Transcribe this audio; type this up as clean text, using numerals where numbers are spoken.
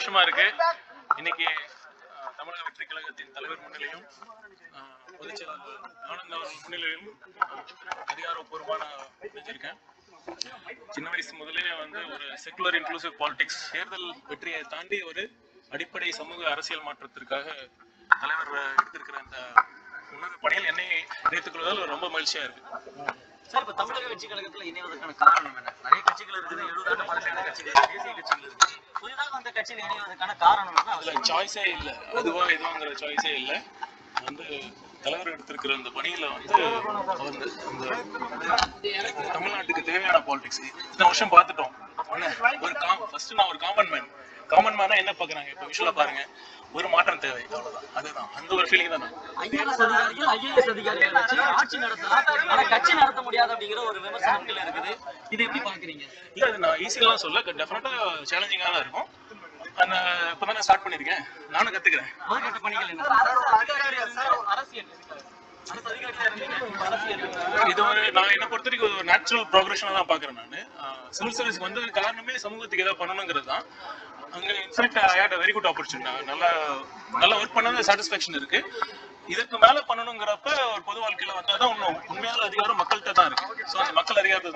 சந்தோஷமா இருக்கு. இன்னைக்கு தமிழக வெற்றி கழகத்தின் தலைவர் முன்னிலையும் பொதுச் செயலாளர் ஆனந்த் அவர்கள் முன்னிலையும் அதிகாரப்பூர்வமான நினைச்சிருக்கேன். சின்ன வயசு முதலே ஒரு செகுலர் இன்க்ளூசிவ் பாலிடிக்ஸ் தேர்தல் வெற்றியை தாண்டி ஒரு அடிப்படை சமூக அரசியல் மாற்றத்திற்காக தலைவர் எடுத்திருக்கிற அந்த உன்னத பணியில் என்னை இணைத்துக் கொள்வதால் ரொம்ப மகிழ்ச்சியா இருக்கு. சார், இப்ப தமிழக வெற்றி கழகத்துல இணைவதற்கான காரணம் என்ன? நிறைய கட்சிகள் இருக்குது, 70 ஆண்டு பழமையான கட்சிகள், தேசிய கட்சிகள் இருக்கு. புதிதாக அந்த கட்சியில் இணைவதற்கான காரணம் என்ன? அதுல சாய்ஸே இல்லை, அதுவா இதுவாங்கிற சாய்ஸே இல்லை. தலைவர் எடுத்திருக்கிற அந்த பணியில தமிழ்நாட்டுக்கு தேவையான பாலிடிக்ஸ் இத்தனை வருஷம் பார்த்துட்டோம். நான் ஒரு காமன் மேனா என்ன பாக்குறாங்க, இப்ப விஷுவலா பாருங்க, ஒரு மாற்றம் தேவை, அவ்வளவுதான். அதுதான் அந்த ஒரு ஃபீலிங் தான். IAS அதிகாரிகள் வச்சு ஆட்சி நடத்தலாம், ஆனா கட்சி நடத்த முடியாது அப்படிங்கிற ஒரு விமர்சனங்கள் இருக்குது. இது எப்படி பாக்குறீங்க? இல்ல, அது நான் ஈஸியெல்லாம் சொல்ல, டெஃபினட்டா சேலஞ்சிங்கா தான் இருக்கும். அந்த இப்பதான் ஸ்டார்ட் பண்ணிருக்கேன், நானும் கத்துக்கிறேன். இது நான் என்ன பொறுத்த வரைக்கும் ஒரு நேச்சுரல் ப்ரோக்ரஷனா தான் பாக்குறேன். நான் சிவில் சர்வீஸ்க்கு வந்ததுக்கு காரணமே சமூகத்துக்கு ஏதாவது பண்ணணுங்கிறது தான். அங்க in fact I had a very good opportunity. நல்லா ஒர்க் பண்ணது சாட்டிஸ்ஃபேக்ஷன் இருக்கு. இதுக்கு மேல பண்ணணுங்கிறப்ப ஒரு பொது வாழ்க்கையில வந்தாதான் உண்மையான அதிகாரம் மக்கள்கிட்ட தான் இருக்கு. ஸோ அந்த மக்கள் அதிகாரத்தை